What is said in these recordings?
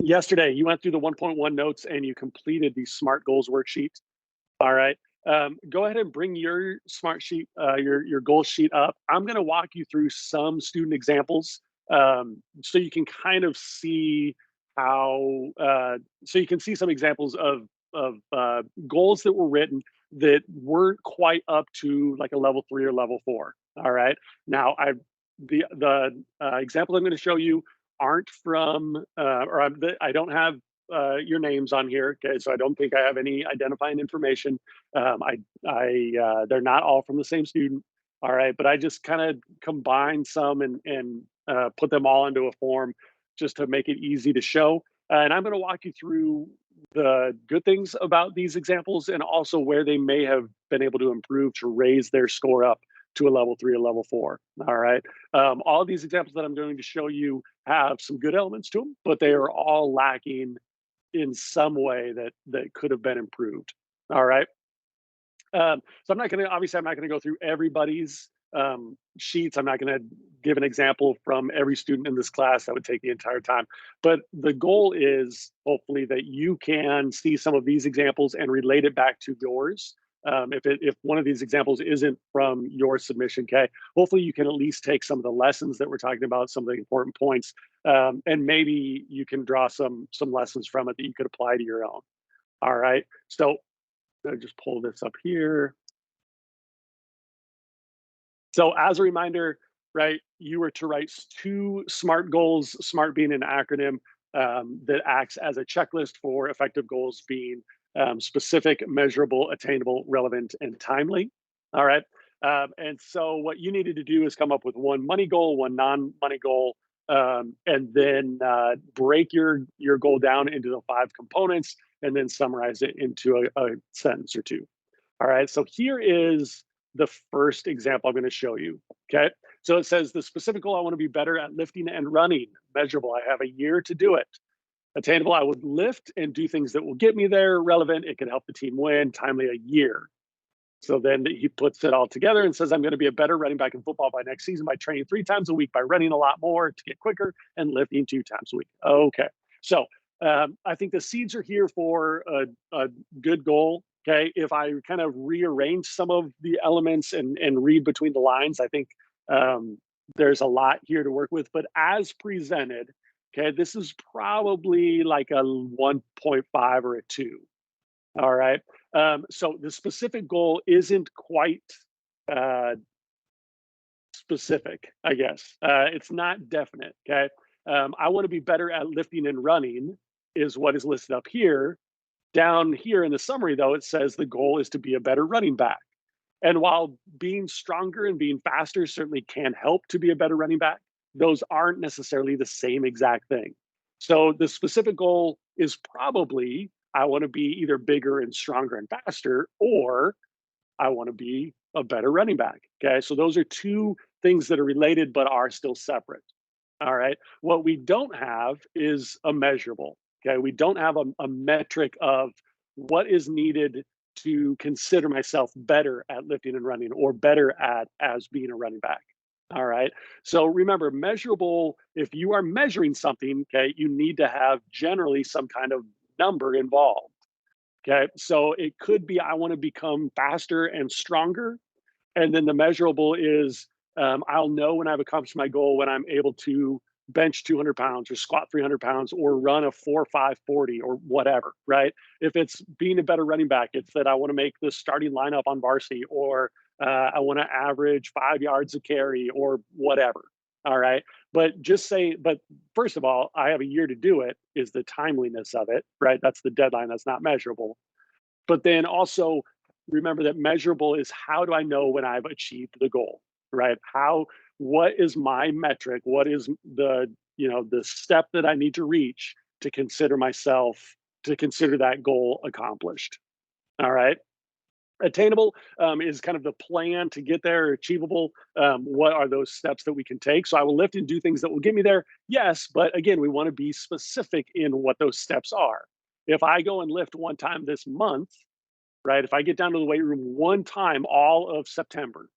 Yesterday, you went through the 1.1 notes and you completed the SMART goals worksheet. All right. Go ahead and bring your smart sheet, your goal sheet up. I'm going to walk you through some student examples, so you can kind of see how. So you can see some examples of goals that were written that weren't quite up to like a level 3 or level 4. All right. Now, the examples I'm going to show you aren't from, I don't have your names on here. Okay, so I don't think I have any identifying information. They're not all from the same student. All right, but I just kind of combined some and put them all into a form just to make it easy to show. And I'm going to walk you through the good things about these examples and also where they may have been able to improve to raise their score up to a level 3 or level 4. All right. All of these examples that I'm going to show you have some good elements to them, but they are all lacking in some way that could have been improved. All right. So I'm not going to go through everybody's sheets. I'm not going to give an example from every student in this class. That would take the entire time. But the goal is hopefully that you can see some of these examples and relate it back to yours. If one of these examples isn't from your submission, okay, hopefully you can at least take some of the lessons that we're talking about, some of the important points, and maybe you can draw some lessons from it that you could apply to your own. All right. So just pull this up here. So as a reminder, right, you were to write two SMART goals, SMART being an acronym that acts as a checklist for effective goals being specific, measurable, attainable, relevant, and timely. All right. And so what you needed to do is come up with one money goal, one non-money goal, and then break your goal down into the 5 components and then summarize it into a sentence or two. All right. So here is the first example I'm going to show you. Okay. So it says the specific goal: I want to be better at lifting and running. Measurable: I have a year to do it. Attainable: I would lift and do things that will get me there. Relevant: it can help the team win. Timely: a year. So then he puts it all together and says, I'm going to be a better running back in football by next season by training 3 times a week, by running a lot more to get quicker, and lifting 2 times a week. Okay. So I think the seeds are here for a good goal. Okay. If I kind of rearrange some of the elements and read between the lines, I think there's a lot here to work with. But as presented, okay, this is probably like a 1.5 or a 2. All right. So the specific goal isn't quite uh, specific, I guess. It's not definite. Okay. I want to be better at lifting and running, is what is listed up here. Down here in the summary, though, it says the goal is to be a better running back. And while being stronger and being faster certainly can help to be a better running back, those aren't necessarily the same exact thing. So the specific goal is probably, I want to be either bigger and stronger and faster, or I want to be a better running back. Okay. So those are two things that are related but are still separate. All right. What we don't have is a measurable. Okay. We don't have a metric of what is needed to consider myself better at lifting and running, or better at as being a running back. All right. So remember, measurable: if you are measuring something, okay, you need to have generally some kind of number involved. Okay. So it could be, I want to become faster and stronger. And then the measurable is, I'll know when I've accomplished my goal when I'm able to bench 200 pounds or squat 300 pounds or run a 4.5 40 or whatever, right? If it's being a better running back, it's that I want to make the starting lineup on varsity, or I want to average 5 yards a carry or whatever. All right. But first of all, I have a year to do it, is the timeliness of it, right? That's the deadline. That's not measurable. But then also remember that measurable is, how do I know when I've achieved the goal, right? What is my metric? What is the step that I need to reach to consider that goal accomplished? All right. Attainable is kind of the plan to get there. Achievable: what are those steps that we can take? So I will lift and do things that will get me there. Yes, but again, we want to be specific in what those steps are. If I go and lift 1 time this month, right? If I get down to the weight room 1 time all of September,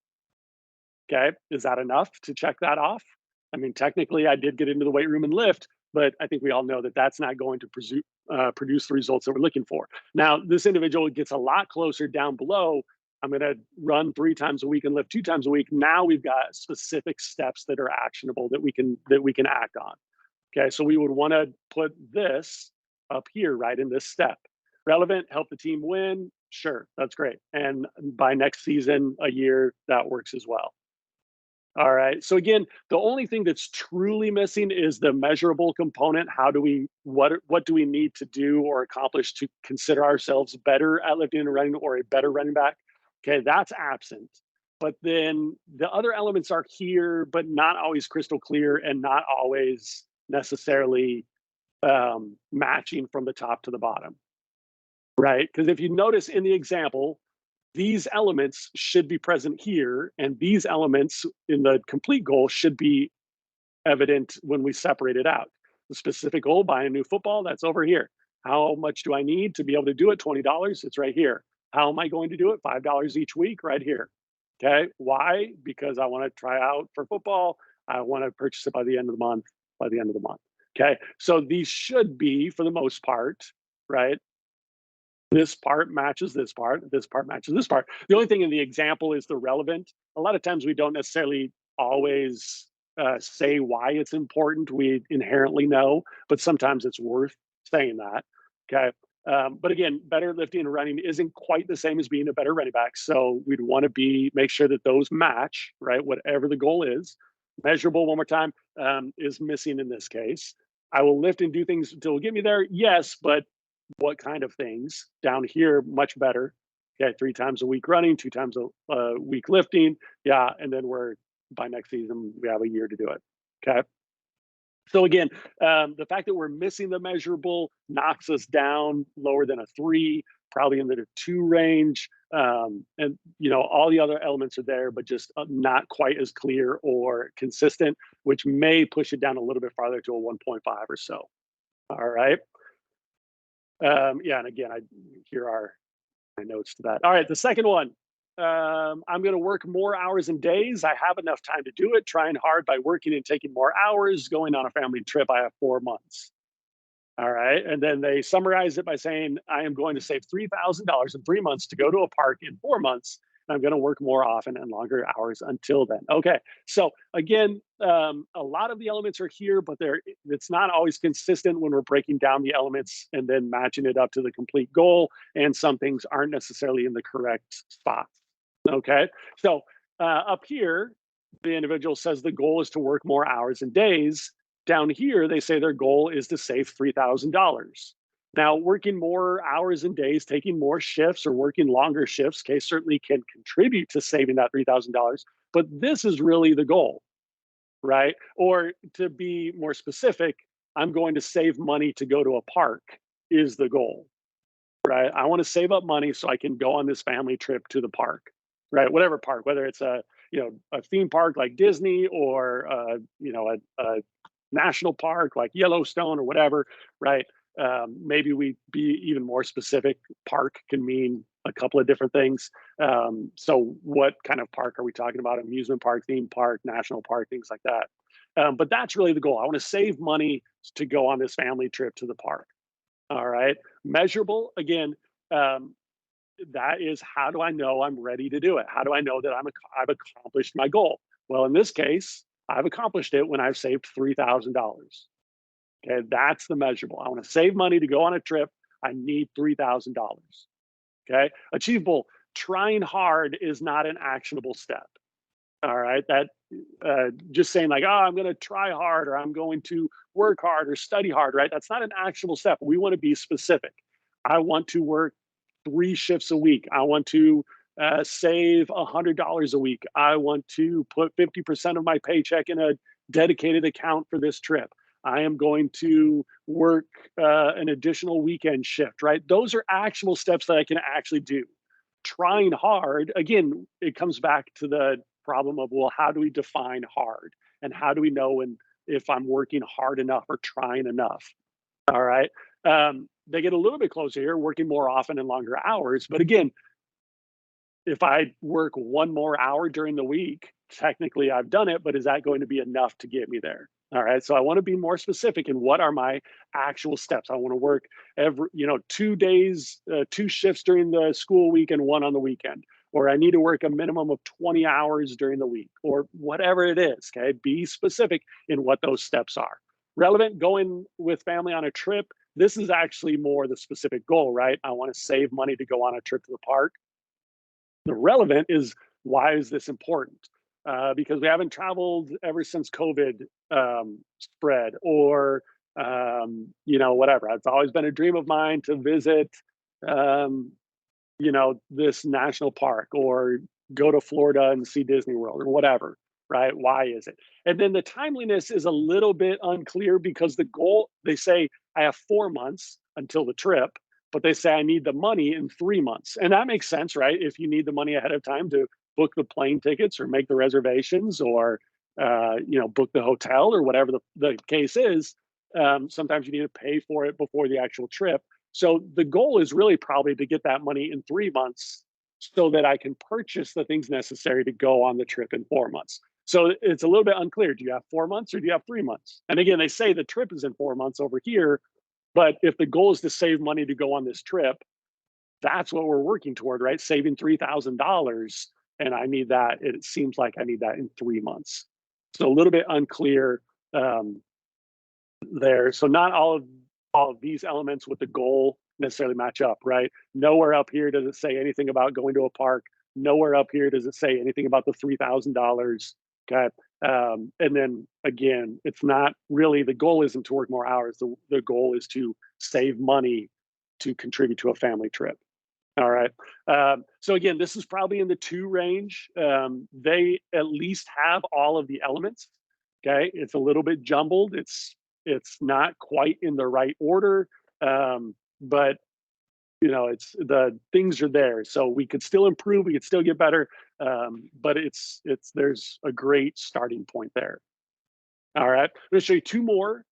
okay, is that enough to check that off? I mean, technically, I did get into the weight room and lift, but I think we all know that that's not going to produce the results that we're looking for. Now, this individual gets a lot closer down below. I'm going to run 3 times a week and lift 2 times a week. Now we've got specific steps that are actionable that we can act on. Okay, so we would want to put this up here, right in this step. Relevant, help the team win. Sure, that's great. And by next season, a year, that works as well. All right. So again, the only thing that's truly missing is the measurable component. How do we what do we need to do or accomplish to consider ourselves better at lifting and running or a better running back? Okay, that's absent. But then the other elements are here, but not always crystal clear and not always necessarily matching from the top to the bottom, right? Because if you notice in the example, these elements should be present here, and these elements in the complete goal should be evident when we separate it out. The specific goal, buy a new football, that's over here. How much do I need to be able to do it? $20, it's right here. How am I going to do it? $5 each week, right here. Okay, why? Because I want to try out for football. I want to purchase it by the end of the month, by the end of the month. Okay, so these should be, for the most part, right? This part matches this part matches this part. The only thing in the example is the relevant. A lot of times we don't necessarily always say why it's important. We inherently know, but sometimes it's worth saying that. Okay. But again, better lifting and running isn't quite the same as being a better running back. So we'd want to make sure that those match, right? Whatever the goal is. Measurable, one more time, is missing in this case. I will lift and do things until get me there. Yes, but what kind of things? Down here, much better. Okay, 3 times a week running, 2 times a week lifting. Yeah, and then we're by next season we have a year to do it. Okay. So again, the fact that we're missing the measurable knocks us down lower than a 3, probably in the 2 range. And all the other elements are there, but just not quite as clear or consistent, which may push it down a little bit farther to a 1.5 or so. All right. Yeah, and again, here are my notes to that. All right, the second one. I'm going to work more hours and days. I have enough time to do it. Trying hard by working and taking more hours. Going on a family trip. I have 4 months. All right, and then they summarize it by saying, "I am going to save $3,000 in 3 months to go to a park in 4 months. I'm going to work more often and longer hours until then." Okay, so again, a lot of the elements are here, but it's not always consistent when we're breaking down the elements and then matching it up to the complete goal. And some things aren't necessarily in the correct spot. Okay, so up here, the individual says the goal is to work more hours and days. Down here, they say their goal is to save $3,000. Now, working more hours and days, taking more shifts, or working longer shifts, okay, certainly can contribute to saving that $3,000. But this is really the goal, right? Or to be more specific, I'm going to save money to go to a park is the goal, right? I want to save up money so I can go on this family trip to the park, right? Whatever park, whether it's a theme park like Disney, or a national park like Yellowstone or whatever, right? Maybe we be even more specific. Park can mean a couple of different things. So what kind of park are we talking about? Amusement park, theme park, national park, things like that. But that's really the goal. I want to save money to go on this family trip to the park. All right. Measurable, again, that is, how do I know I'm ready to do it? How do I know that I've accomplished my goal? Well, in this case, I've accomplished it when I've saved $3,000. Okay, that's the measurable. I want to save money to go on a trip. I need $3,000. Okay, achievable. Trying hard is not an actionable step. All right, that just saying like, oh, I'm going to try hard, or I'm going to work hard or study hard, right? That's not an actionable step. We want to be specific. I want to work 3 shifts a week. I want to save $100 a week. I want to put 50% of my paycheck in a dedicated account for this trip. I am going to work an additional weekend shift, right? Those are actionable steps that I can actually do. Trying hard, again, it comes back to the problem of, well, how do we define hard? And how do we know if I'm working hard enough or trying enough? All right. They get a little bit closer here, working more often and longer hours. But again, if I work 1 more hour during the week, technically I've done it, but is that going to be enough to get me there? All right. So I want to be more specific in what are my actual steps. I want to work 2 days, 2 shifts during the school week and one on the weekend. Or I need to work a minimum of 20 hours during the week or whatever it is. Okay. Be specific in what those steps are. Relevant, going with family on a trip. This is actually more the specific goal, right? I want to save money to go on a trip to the park. The relevant is, why is this important? Because we haven't traveled ever since COVID spread, or whatever. It's always been a dream of mine to visit, um, this national park, or go to Florida and see Disney World, or whatever. Right? Why is it? And then the timeliness is a little bit unclear, because the goal, they say I have 4 months until the trip, but they say I need the money in 3 months. And that makes sense, right? If you need the money ahead of time to book the plane tickets or make the reservations, or book the hotel, or whatever the case is. Sometimes you need to pay for it before the actual trip. So the goal is really probably to get that money in 3 months, so that I can purchase the things necessary to go on the trip in 4 months. So it's a little bit unclear. Do you have 4 months or do you have 3 months? And again, they say the trip is in 4 months over here, but if the goal is to save money to go on this trip, that's what we're working toward, right? Saving $3,000. And I need that. It seems like I need that in 3 months. So a little bit unclear um, there. So not all of these elements with the goal necessarily match up, right? Nowhere up here does it say anything about going to a park. Nowhere up here does it say anything about the $3,000. Okay. And then again, it's not really, the goal isn't to work more hours. The goal is to save money to contribute to a family trip. All right. So again, this is probably in the 2 range. They at least have all of the elements. Okay. It's a little bit jumbled. It's not quite in the right order. But it's, the things are there. So we could still improve, we could still get better. But there's a great starting point there. All right. I'm going to show you 2 more.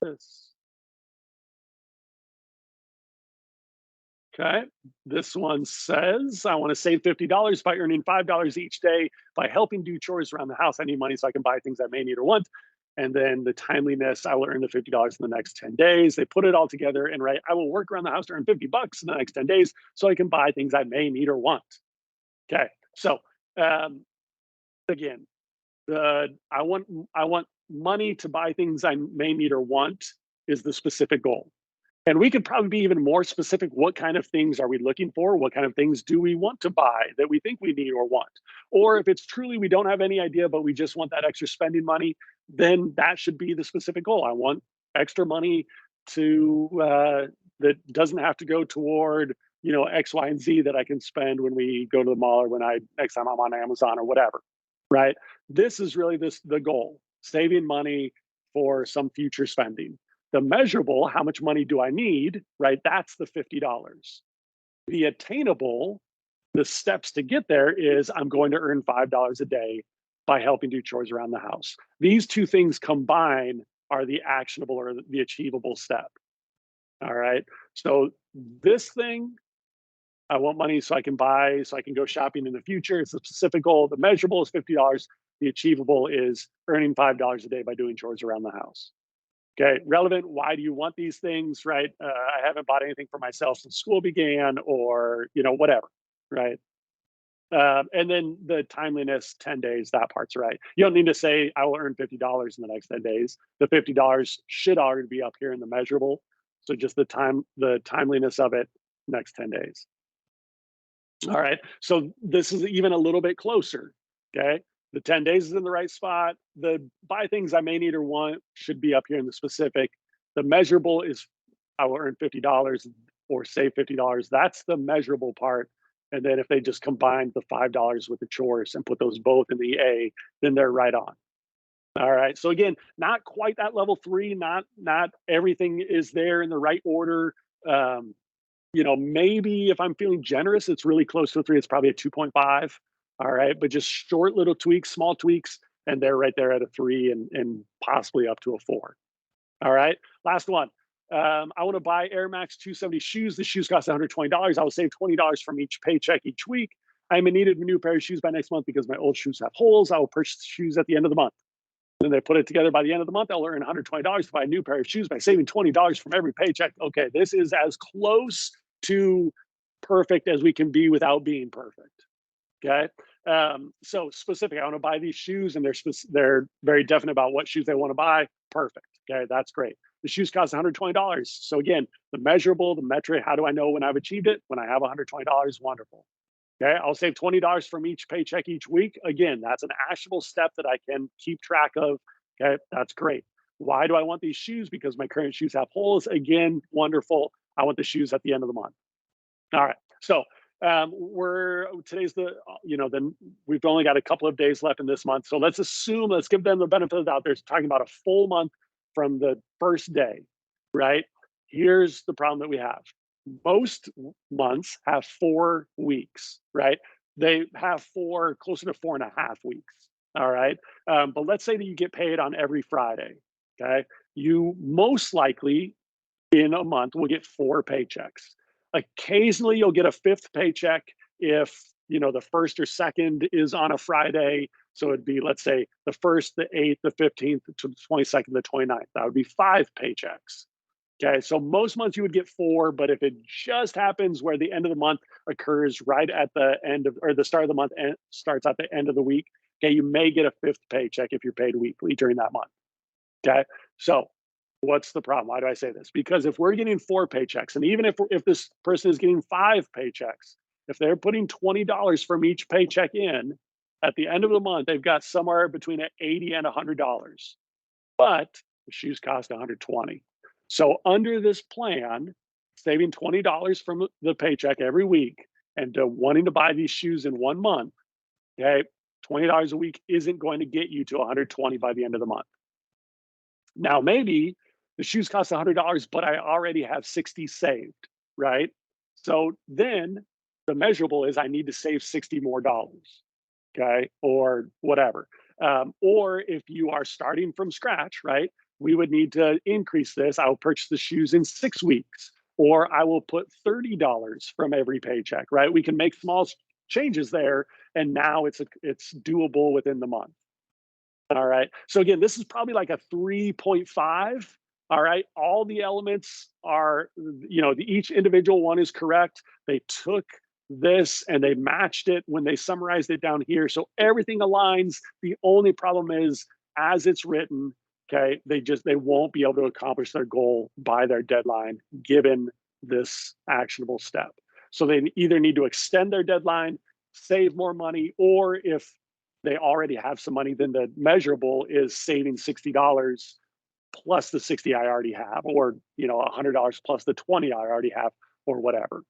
This. Okay. This one says, I want to save $50 by earning $5 each day by helping do chores around the house. I need money so I can buy things I may need or want. And then the timeliness, I will earn the $50 in the next 10 days. They put it all together and write, I will work around the house to earn $50 in the next 10 days so I can buy things I may need or want. Okay. So um, again, I want money to buy things I may need or want is the specific goal. And we could probably be even more specific. What kind of things are we looking for? What kind of things do we want to buy that we think we need or want? Or if it's truly we don't have any idea, but we just want that extra spending money, then that should be the specific goal. I want extra money to that doesn't have to go toward X, Y, and Z that I can spend when we go to the mall, or when I next time I'm on Amazon or whatever. Right? This is really the goal: saving money for some future spending. The measurable, how much money do I need, right? That's the $50. The attainable, the steps to get there is, I'm going to earn $5 a day by helping do chores around the house. These 2 things combined are the actionable or the achievable step. All right. So this thing, I want money so I can buy, so I can go shopping in the future. It's a specific goal. The measurable is $50. The achievable is earning $5 a day by doing chores around the house. Okay, relevant. Why do you want these things, right? I haven't bought anything for myself since school began, or whatever, right? And then the timeliness, 10 days. That part's right. You don't need to say I will earn $50 in the next 10 days. The $50 should already be up here in the measurable. So just the timeliness of it, next 10 days. All right. So this is even a little bit closer. Okay. The 10 days is in the right spot. The buy things I may need or want should be up here in the specific. The measurable is, I will earn $50 or save $50. That's the measurable part. And then if they just combine the $5 with the chores and put those both in the A, then they're right on. All right. So again, not quite that level 3. Not everything is there in the right order. Maybe if I'm feeling generous, it's really close to a 3. It's probably a 2.5. All right. But just short little tweaks, small tweaks, and they're right there at a 3, and possibly up to a 4. All right. Last one. I want to buy Air Max 270 shoes. The shoes cost $120. I will save $20 from each paycheck each week. I am in need of a new pair of shoes by next month because my old shoes have holes. I will purchase shoes at the end of the month. Then they put it together. By the end of the month, they'll earn $120 to buy a new pair of shoes by saving $20 from every paycheck. Okay, this is as close to perfect as we can be without being perfect. Okay. So specific, I want to buy these shoes, and they're very definite about what shoes they want to buy. Perfect. Okay, that's great. The shoes cost $120. So again, the measurable, the metric, how do I know when I've achieved it? When I have $120, wonderful. Okay, I'll save $20 from each paycheck each week. Again, that's an actionable step that I can keep track of. Okay, that's great. Why do I want these shoes? Because my current shoes have holes. Again, wonderful. I want the shoes at the end of the month. All right. So we're today's the then we've only got a couple of days left in this month. So let's give them the benefit of the doubt. They're talking about a full month from the first day, right? Here's the problem that we have. Most months have 4 weeks, right? They have closer to 4.5 weeks. All right. But let's say that you get paid on every Friday. Okay. You most likely in a month will get 4 paychecks. Occasionally, you'll get a fifth paycheck if the first or second is on a Friday. So it'd be, let's say, the first, the 8th, the 15th, the 22nd, the 29th. That would be 5 paychecks. Okay, so most months you would get 4, but if it just happens where the end of the month occurs right at the end of, or the start of the month and starts at the end of the week, okay, you may get a fifth paycheck if you're paid weekly during that month. Okay, so what's the problem? Why do I say this? Because if we're getting 4 paychecks, and even if this person is getting 5 paychecks, if they're putting $20 from each paycheck in, at the end of the month, they've got somewhere between $80 and $100. But the shoes cost $120. So under this plan, saving $20 from the paycheck every week and wanting to buy these shoes in 1 month, okay, $20 a week isn't going to get you to 120 by the end of the month. Now, maybe the shoes cost $100, but I already have 60 saved, right? So then the measurable is I need to save 60 more dollars, okay, or whatever. Or if you are starting from scratch, right, we would need to increase this. I will purchase the shoes in 6 weeks, or I will put $30 from every paycheck, right? We can make small changes there, and now it's doable within the month. All right. So again, this is probably like a 3.5. All right. All the elements are, each individual one is correct. They took this and they matched it when they summarized it down here. So everything aligns. The only problem is as it's written, okay, they won't be able to accomplish their goal by their deadline given this actionable step. So they either need to extend their deadline, save more money, or if they already have some money, then the measurable is saving $60 plus the 60 I already have, or $100 plus the 20 I already have, or whatever.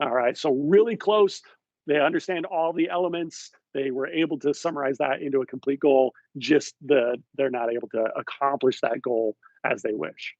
All right, so really close. They understand all the elements. They were able to summarize that into a complete goal. Just they're not able to accomplish that goal as they wish.